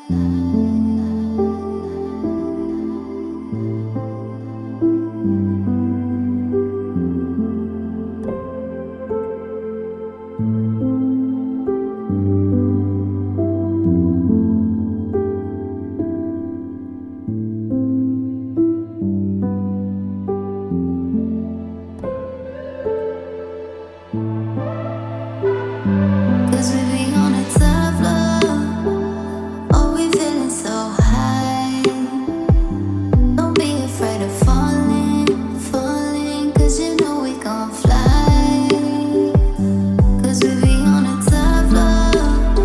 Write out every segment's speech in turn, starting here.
Cause we be on a tough love. Oh, we feeling so high. Don't be afraid of falling, falling. Cause you know we gon' fly. Cause we be on a tough love.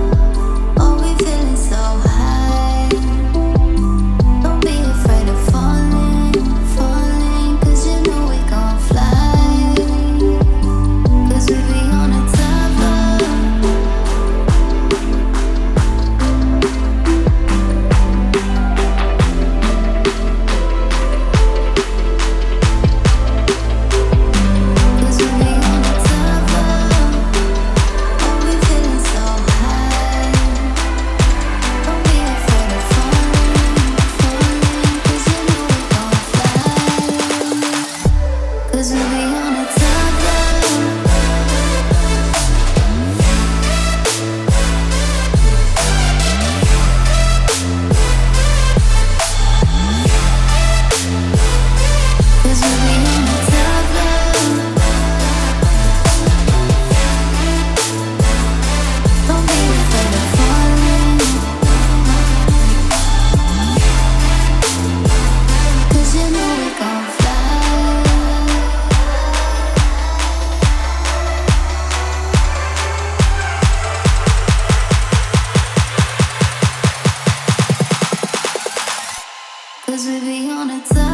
Oh, we feeling so high. Don't be afraid of falling, falling. Cause you know we gon' fly. Cause we be on a tough love. Cause we be on a tough love. Cause we be on a tough love. Don't be afraid of falling. Cause you know we gon' fly. Cause we be on a tough